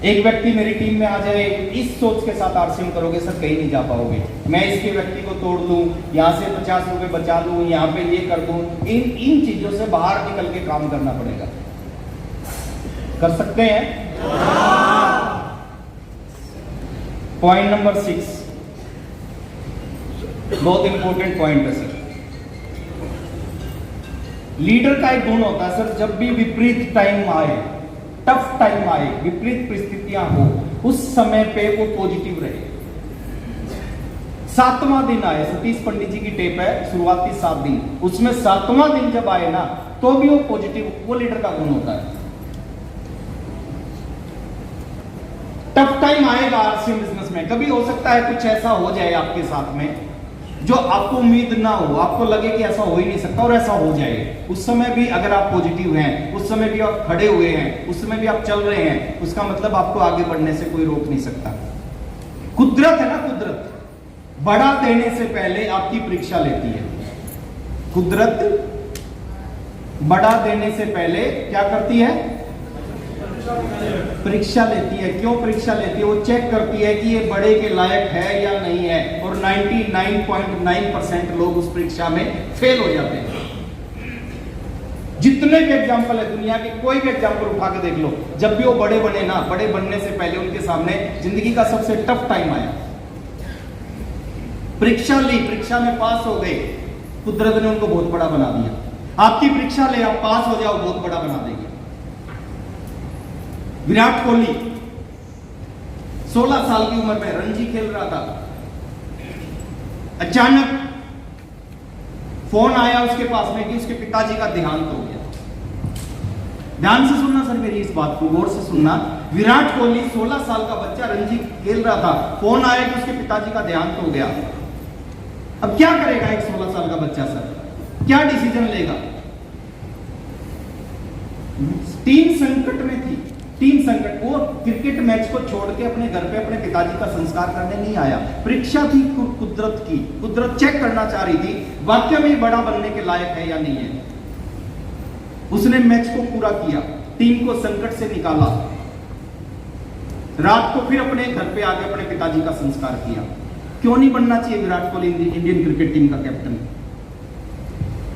एक व्यक्ति मेरी टीम में आ जाए, इस सोच के साथ आरसीएम करोगे सर, कहीं नहीं जा पाओगे। मैं इसके व्यक्ति को तोड़ दूं, यहां से 50 रुपए बचा लूं, यहां पे ये कर दूं, इन चीजों से बाहर निकल के काम करना पड़ेगा। कर सकते हैं? पॉइंट नंबर 6 बहुत इंपॉर्टेंट पॉइंट है सर। लीडर का एक गुण होता है सर, जब भी विपरीत टाइम आए, टफ टाइम आए, विपरीत परिस्थितियां हो, उस समय पे वो पॉजिटिव रहे। 7वां दिन आए, सतीश पंडित जी की टेप है, शुरुआती 7 दिन, उसमें 7वां दिन जब आए ना, तो भी वो पॉजिटिव, वो लीडर का गुण होता है। टफ टाइम आएगा आरसीएम बिजनेस में कभी हो सकता है कुछ ऐसा हो जाए आपके साथ में जो आपको उम्मीद ना हो, आपको लगे कि ऐसा हो ही नहीं सकता और ऐसा हो जाए। उस समय भी अगर आप पॉजिटिव हैं, उस समय भी आप खड़े हुए हैं, उस समय भी आप चल रहे हैं, उसका मतलब आपको आगे बढ़ने से कोई रोक नहीं सकता। कुदरत है ना, कुदरत बड़ा देने से पहले आपकी परीक्षा लेती है। कुदरत बड़ा देने से पहले क्या करती है? परीक्षा लेती है। क्यों परीक्षा लेती है? वो चेक करती है कि ये बड़े के लायक है या नहीं है, और 99.9% लोग उस परीक्षा में फेल हो जाते हैं। जितने भी एग्जाम्पल है दुनिया के, कोई भी एग्जाम्पल उठा के देख लो, जब भी वो बड़े बने ना, बड़े बनने से पहले उनके सामने जिंदगी का सबसे टफ टाइम आया, परीक्षा ली, परीक्षा में पास हो गए, कुदरत ने उनको बहुत बड़ा बना दिया। आपकी परीक्षा ले, आप पास हो जाओ, बहुत बड़ा बना देंगे। विराट कोहली 16 साल की उम्र में रणजी खेल रहा था, अचानक फोन आया उसके पास में कि उसके पिताजी का देहांत हो गया। ध्यान से सुनना सर मेरी इस बात को, गौर से सुनना। विराट कोहली 16 साल का बच्चा रणजी खेल रहा था, फोन आया कि उसके पिताजी का देहांत हो गया। अब क्या करेगा एक 16 साल का बच्चा सर? क्या डिसीजन लेगा? टीम संकट में थी, टीम संकट। वो क्रिकेट मैच को छोड़ के अपने घर पे अपने पिताजी का संस्कार करने नहीं आया, परीक्षा थी कुदरत की। कुदरत चेक करना चाह रही थी वाकई में बड़ा बनने के लायक है या नहीं है। उसने मैच को पूरा किया, टीम को संकट से निकाला, रात को फिर अपने घर पे आके अपने पिताजी का संस्कार किया। क्यों नहीं बनना चाहिए Virat Kohli Indian cricket team का कैप्टन?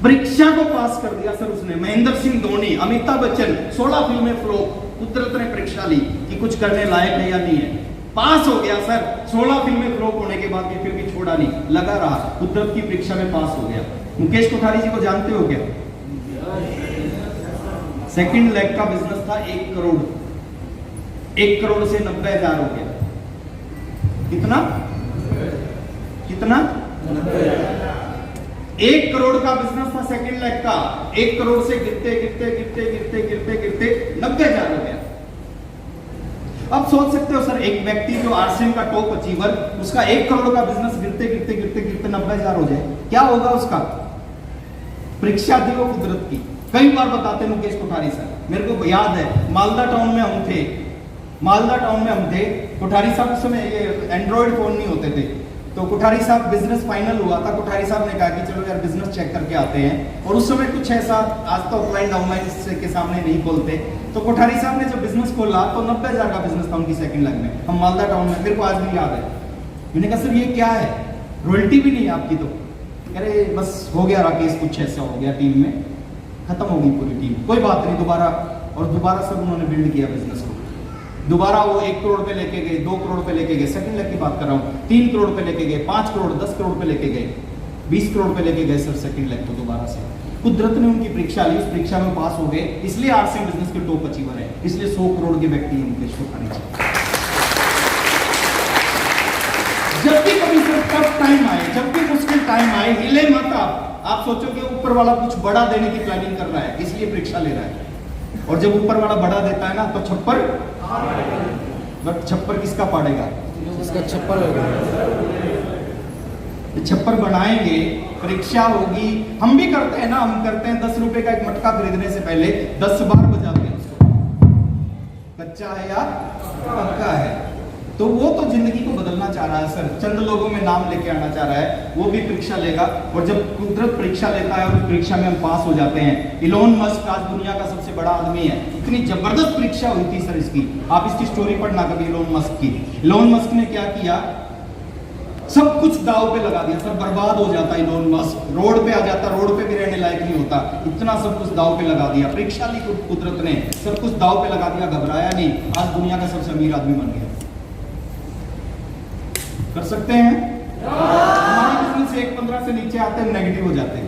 परीक्षा को पास कर दिया सर उसने। महेंद्र सिंह धोनी, अमिताभ बच्चन, 16 फिल्में फ्लॉप, कुदरत ने परीक्षा ली कि कुछ करने लायक है या नहीं है। पास हो गया सर, 16 फिल्में फ्लॉप होने के बाद भी फिर भी छोड़ा नहीं, लगा रहा, कुदरत की परीक्षा में पास हो गया। मुकेश कोठारी जी को जानते हो क्या? सेकंड लेग का बिजनेस था 1 करोड़, 1 करोड़ से 90,000 हो गया। कितना? कितना? 1 करोड़ का बिजनेस था सेकंड लेग का, 1 करोड़ से गिरते गिरते गिरते गिरते गिरते गिरते 90,000 हो गया। अब सोच सकते हो सर, एक व्यक्ति जो आरसीएम का टॉप अचीवर, उसका 1 करोड़ का बिजनेस गिरते गिरते गिरते गिरते 90,000 हो जाए, क्या होगा उसका? परीक्षा थी वो कुदरत की। कई बार बताते मुकेश कोठारी सर, मेरे को याद है मालदा टाउन में हम थे, कोठारी साहब उस समय ये एंड्रॉइड फोन नहीं होते थे, तो कोठारी साहब बिजनेस फाइनल हुआ था। कोठारी साहब ने कहा कि चलो यार बिजनेस चेक करके आते हैं, और उस समय कुछ ऐसा, आज तो ऑफलाइन डाउनलाइन के सामने नहीं खोलते, तो कोठारी साहब ने जब बिजनेस खोला तो 90,000 का बिजनेस था उनकी सेकंड लेग में। हम मालदा टाउन में, मेरे को आज भी याद है। मैंने कहा सर ये क्या है, रॉयल्टी भी नहीं है आपकी? तो अरे बस हो गया राकेश, कुछ ऐसा हो गया टीम में, खत्म हो गई पूरी टीम, कोई बात नहीं, दोबारा सब उन्होंने बिल्ड किया बिजनेस को। दोबारा वो 1 करोड़ पे लेके गए, 2 करोड़ पे लेके गए, सेकंड लेग की बात कर रहा हूँ, 3 करोड़ पे लेके गए, 5 करोड़ 10 करोड़ पे लेके गए, 20 करोड़ पे लेके गए सर सेकंड लेग को दोबारा से। कुदरत ने उनकी परीक्षा ली, उस परीक्षा में पास हो गए, इसलिए आरसीएम बिजनेस के टॉप अचीवर है, इसलिए 100 करोड़ के व्यक्ति हैं मुकेश कोठारी जी। जब भी कभी टफ टाइम आए, जब भी मुश्किल टाइम आए, हिले मत आप सोचो कि ऊपर वाला कुछ बड़ा देने की प्लानिंग कर रहा है, इसलिए परीक्षा ले रहा है। और जब ऊपर वाला बड़ा देता है ना, तो छप्पर, बट छप्पर किसका पाड़ेगा? इसका छप्पर होगा, छप्पर बनाएंगे, परीक्षा होगी। हम भी करते हैं ना, हम करते हैं 10 रुपए का एक मटका खरीदने से पहले 10 बार बजाते हैं उसको, कच्चा है या पक्का है। तो वो तो जिंदगी को बदलना चाह रहा है सर, चंद लोगों में नाम लेके आना चाह रहा है, वो भी परीक्षा लेगा। और जब कुदरत परीक्षा लेता है और उस परीक्षा में हम पास हो जाते हैं। इलोन मस्क आज दुनिया का सबसे बड़ा आदमी है, इतनी जबरदस्त परीक्षा हुई थी सर इसकी, आप इसकी स्टोरी पढ़ना कभी इलोन मस्क की। इलोन मस्क ने क्या किया, सब कुछ दाव पे लगा दिया सर, बर्बाद हो जाता इलोन मस्क, रोड पे आ जाता, रोड पे भी रहने लायक नहीं होता, इतना सब कुछ दाव पे लगा दिया। परीक्षा ली कुदरत ने, सब कुछ दाव पे लगा दिया, घबराया नहीं, आज दुनिया का सबसे अमीर आदमी बन गया। कर सकते हैं? हमारे बिजनेस से 1.15 से नीचे आते हैं, नेगेटिव हो जाते हैं।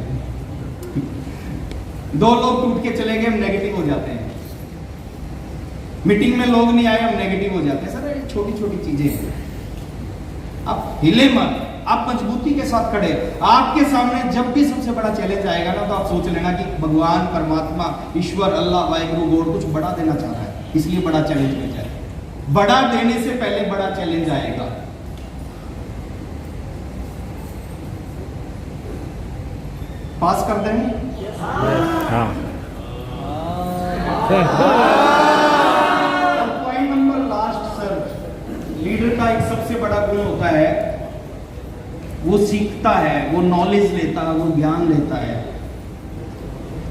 2 लोग टूट के चले गए, हम नेगेटिव हो जाते हैं। मीटिंग में लोग नहीं आए, हम नेगेटिव हो जाते हैं। सर छोटी छोटी चीजें हैं, आप हिले मत, आप मजबूती के साथ खड़े। आपके सामने जब भी सबसे बड़ा चैलेंज आएगा ना, तो आप सोच लेना कि भगवान, परमात्मा, ईश्वर, अल्लाह, वाहिगुरु, गॉड कुछ बड़ा देना चाह रहा है, इसलिए बड़ा चैलेंज में जाए। बड़ा देने से पहले बड़ा चैलेंज आएगा। पास कर देंगे? हाँ point number last sir, leader का एक सबसे बड़ा गुण होता है वो सीखता है, वो नॉलेज लेता है, वो ज्ञान लेता है।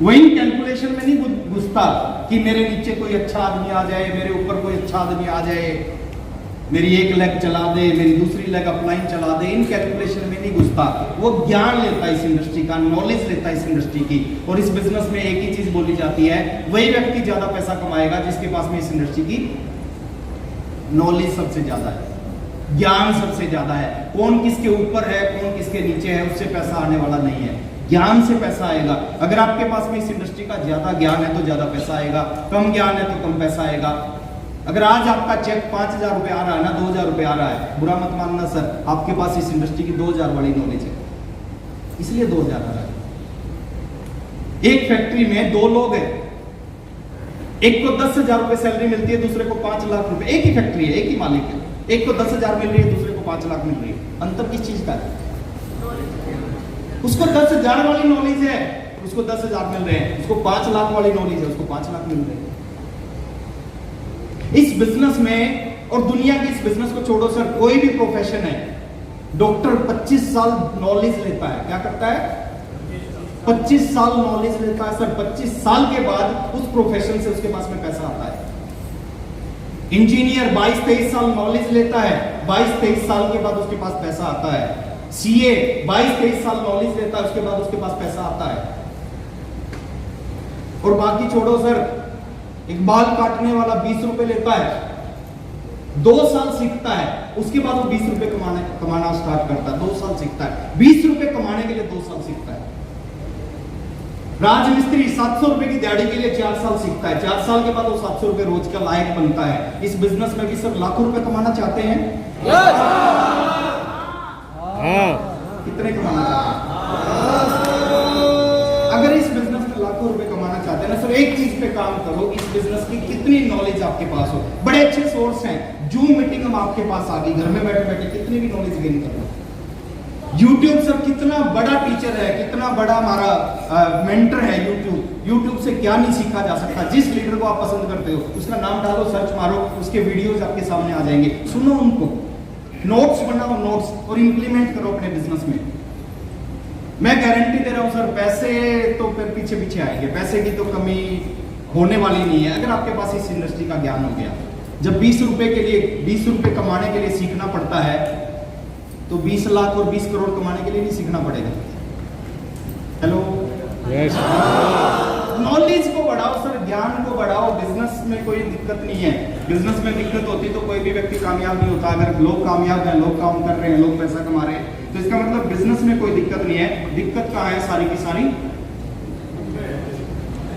वही कैलकुलेशन में नहीं घुसता कि मेरे नीचे कोई अच्छा आदमी आ जाए, मेरे ऊपर कोई अच्छा आदमी आ जाए, मेरी एक लेग चला दे, मेरी दूसरी लेग अपलाइन चला दे। इन कैलकुलेशन में नहीं घुसता, वो ज्ञान लेता है इस इंडस्ट्री का, नॉलेज लेता है इस इंडस्ट्री की। और इस बिजनेस में एक ही चीज बोली जाती है, वही व्यक्ति ज्यादा पैसा कमाएगा जिसके पास में इस इंडस्ट्री की नॉलेज सबसे ज्यादा है, ज्ञान सबसे ज्यादा है। कौन किसके ऊपर है, कौन किसके नीचे है, उससे पैसा आने वाला नहीं है, ज्ञान से पैसा आएगा। अगर आपके पास में इस इंडस्ट्री का ज्यादा ज्ञान है तो ज्यादा पैसा आएगा, कम ज्ञान है तो कम पैसा आएगा। अगर आज आपका चेक 5,000 रुपए आ रहा है ना, 2,000 रुपए आ रहा है, बुरा मत मानना सर, आपके पास इस इंडस्ट्री की 2,000 वाली नॉलेज है, इसलिए 2,000 आ रहा है। एक फैक्ट्री में 2 लोग हैं, एक को 10,000 रुपए सैलरी मिलती है, दूसरे को 5 लाख रुपए। एक ही फैक्ट्री है, एक ही मालिक है, एक को 10,000 मिल रही है, दूसरे को 5 लाख मिल रही है। अंतर किस चीज का है? उसको 10,000 वाली नॉलेज है, उसको 10,000 मिल रहे हैं, उसको 5 लाख वाली नॉलेज है, उसको 5 लाख मिल रहे हैं। इस बिजनेस में और दुनिया के इस बिजनेस को छोड़ो सर, कोई भी प्रोफेशन है, डॉक्टर 25 साल नॉलेज लेता है, क्या करता है? 25 साल नॉलेज लेता है सर। 25 साल के बाद उस प्रोफेशन से उसके पास में पैसा आता है। इंजीनियर 22-23 साल नॉलेज लेता है, 22-23 साल के बाद उसके पास पैसा आता है। सीए 22-23 साल नॉलेज लेता है, उसके बाद उसके पास पैसा आता है। और बाकी छोड़ो सर, एक बाल काटने वाला 20 रुपए लेता है, 2 साल सीखता है, उसके बाद वो 20 रुपए कमाना स्टार्ट करता है। 2 साल सीखता है, 20 रुपए कमाने के लिए 2 साल सीखता है। राजमिस्त्री 700 रुपए की दिहाड़ी के लिए 4 साल सीखता है, 4 साल के बाद वो 700 रुपए रोज का लायक बनता है। इस बिजनेस में भी सब लाखों रुपए कमाना चाहते हैं। कितने कमाना चाहते हैं? अगर इस बिजनेस में लाखों रुपए कमाना चाहते हैं ना सर, एक चीज पे काम करो, इस बिजनेस की कितनी नॉलेज आपके पास हो। बड़े अच्छे सोर्स हैं, जूम मीटिंग हम आपके पास आ गई, घर में बैठे बैठे कितनी भी नॉलेज गेन कर लो। यूट्यूब सर कितना बड़ा टीचर है, कितना बड़ा हमारा मेंटर है यूट्यूब। यूट्यूब से क्या नहीं सीखा जा सकता। जिस लीडर को आप पसंद करते हो उसका नाम डालो, सर्च मारो, उसके वीडियोस आपके सामने आ जाएंगे, सुनो उनको, नोट्स बनाओ, नोट्स और इंप्लीमेंट करो अपने बिजनेस में। मैं गारंटी दे रहा हूं सर, पैसे तो फिर पीछे पीछे आएंगे, पैसे की तो कमी होने वाली नहीं है अगर आपके पास इस इंडस्ट्री का ज्ञान हो गया। जब 20 रुपए के लिए 20 रुपए कमाने के लिए सीखना पड़ता है तो 20 लाख और 20 करोड़ कमाने के लिए नहीं सीखना पड़ेगा। हेलो, नॉलेज को बढ़ाओ सर, ज्ञान को बढ़ाओ। बिजनेस में कोई दिक्कत नहीं है। बिजनेस में दिक्कत होती तो कोई भी व्यक्ति कामयाब नहीं होता। अगर लोग कामयाब हैं, लोग काम कर रहे हैं, लोग पैसा कमा रहे हैं, तो इसका मतलब बिजनेस में कोई दिक्कत नहीं है। दिक्कत कहाँ है? सारी की सारी,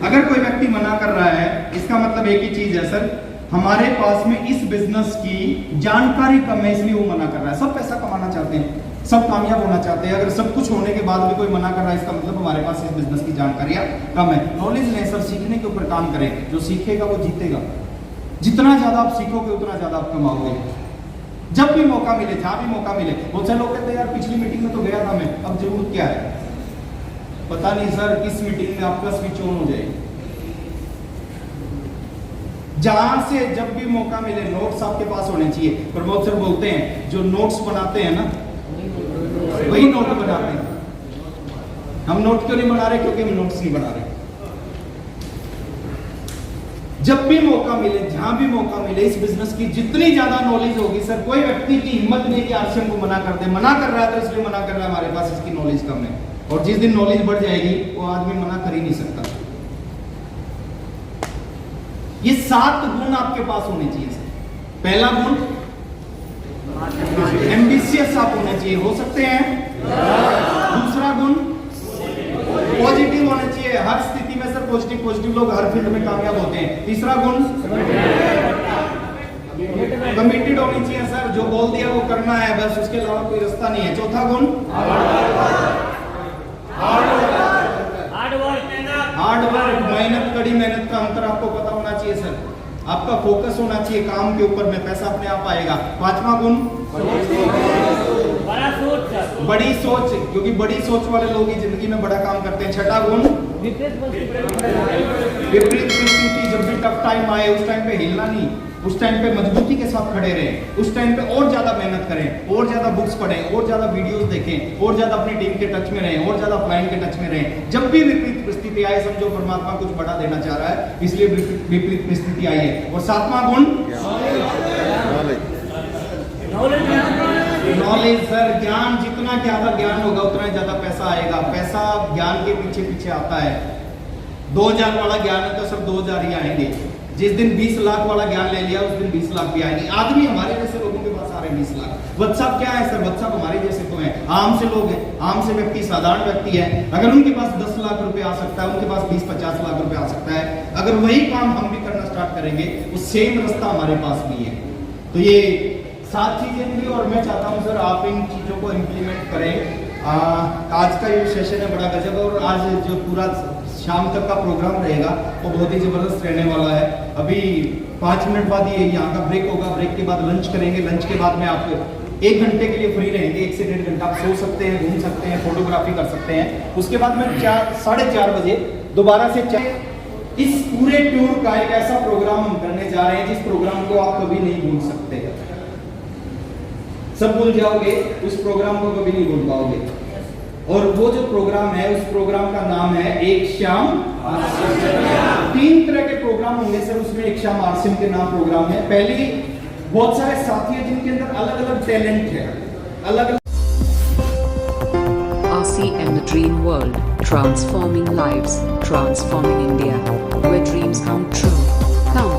अगर कोई व्यक्ति मना कर रहा है, इसका मतलब एक ही चीज है सर, हमारे पास में इस बिजनेस की जानकारी कम है, इसलिए वो मना कर रहा है। सब पैसा कमाना चाहते हैं, सब कामयाब होना चाहते हैं। अगर सब कुछ होने के बाद भी कोई मना कर रहा है, इसका मतलब हमारे पास इस बिजनेस की जानकारियां कम है। नॉलेज लें सर, सीखने के ऊपर काम करें। जो सीखेगा वो जीतेगा। जितना ज्यादा आप सीखोगे उतना ज्यादा आप कमाओगे। जब भी मौका मिले, जहां भी मौका मिले। बहुत से लोग कहते हैं यार पिछली मीटिंग में तो गया था मैं, अब जरूरत क्या है? पता नहीं सर किस मीटिंग में आपका स्विच ऑन हो जाए। जहां से जब भी मौका मिले, नोट्स आपके पास होने चाहिए। प्रमोद सर बोलते हैं जो नोट्स बनाते हैं ना, वही नोट बनाते हैं। हम नोट क्यों नहीं बना रहे? क्योंकि हम नोट्स नहीं बना रहे। जब भी मौका मिले, जहां भी मौका मिले, इस बिजनेस की जितनी ज्यादा नॉलेज होगी सर, कोई व्यक्ति की हिम्मत नहीं कि आरसीएम को मना कर दे। मना कर रहा है तो इसलिए मना कर रहा है, हमारे पास इसकी नॉलेज कम है। और जिस दिन नॉलेज बढ़ जाएगी वो आदमी मना कर ही नहीं सकता। ये 7 गुण आपके पास होने चाहिए सर। पहला गुण, एम्बिशियस आप होने चाहिए, हो सकते हैं। दूसरा गुण, पॉजिटिव होने चाहिए, हर स्थिति में सर पॉजिटिव लोग हर फील्ड में कामयाब होते हैं। तीसरा गुण, कमिटेड होनी चाहिए सर, जो बोल दिया वो करना है बस, उसके अलावा कोई रास्ता नहीं है। चौथा गुण, हार्ड वर्क, मेहनत, कड़ी मेहनत का अंतर आपको पता होना चाहिए सर। आपका फोकस होना चाहिए काम के ऊपर में, पैसा अपने आप आएगा। पांचवा गुण, बड़ी सोच, क्योंकि बड़ी सोच वाले लोग ही जिंदगी में बड़ा काम करते हैं। छठा गुण विपरीत परिस्थिति। जब भी टफ टाइम आए उस टाइम पे हिलना नहीं, उस टाइम पे मजबूती के साथ खड़े रहें, उस टाइम पे और ज्यादा मेहनत करें, और ज्यादा बुक्स पढ़ें, और ज्यादा वीडियोस देखें, और ज्यादा अपनी टीम के टच में रहें, और ज्यादा अपलाइन के टच में रहें। जब भी विपरीत परिस्थिति आए समझो परमात्मा कुछ बड़ा देना चाह रहा है, इसलिए विपरीत परिस्थिति आई है। और सातवां गुण नॉलेज। सर ज्ञान, जितना ज्यादा ज्ञान होगा उतना ज्यादा पैसा आएगा। पैसा ज्ञान के पीछे पीछे आता है। 2000 वाला ज्ञान है तो सब 2000 ही आएंगे। जिस दिन 20 लाख वाला ज्ञान ले लिया उस दिन 20 लाख भी आएंगे। आदमी हमारे जैसे लोगों के पास आ रहे हैं 20 लाख। व्हाट्सएप क्या है सर? व्हाट्सएप हमारे जैसे तो है, आम से लोग हैं, आम से व्यक्ति, साधारण व्यक्ति है। अगर उनके पास 10 लाख रुपए आ सकता है, उनके पास 20-50 लाख रुपए आ सकता है। अगर वही काम हम भी करना स्टार्ट करेंगे वो सेम रास्ता हमारे पास भी है। तो ये 7 चीजें थी और मैं चाहता हूँ सर आप इन चीजों को इम्प्लीमेंट करें। आज का ये सेशन है बड़ा गजब, और आज जो पूरा शाम तक का प्रोग्राम रहेगा वो बहुत ही जबरदस्त रहने वाला है। अभी 5 मिनट बाद ये यहाँ का ब्रेक होगा, ब्रेक के बाद लंच करेंगे। लंच के बाद में आप 1 घंटे के लिए फ्री रहेंगे, 1 से 1.5 घंटा आप सो सकते हैं, घूम सकते हैं, फोटोग्राफी कर सकते हैं। उसके बाद में 4-4:30 बजे दोबारा से इस पूरे टूर का एक ऐसा प्रोग्राम हम करने जा रहे हैं जिस प्रोग्राम को आप कभी नहीं भूल सकते। सब भूल जाओगे, उस प्रोग्राम को कभी नहीं भूल पाओगे। और वो जो प्रोग्राम है उस प्रोग्राम का नाम है एक शाम। 3 तरह के प्रोग्राम होंगे सर उसमें। एक शाम आरसीएम के नाम प्रोग्राम है। पहली बहुत सारे साथी हैं जिनके अंदर अलग अलग टैलेंट है, अलग RCM The Dream World, transforming lives, transforming India, where dreams come true. Come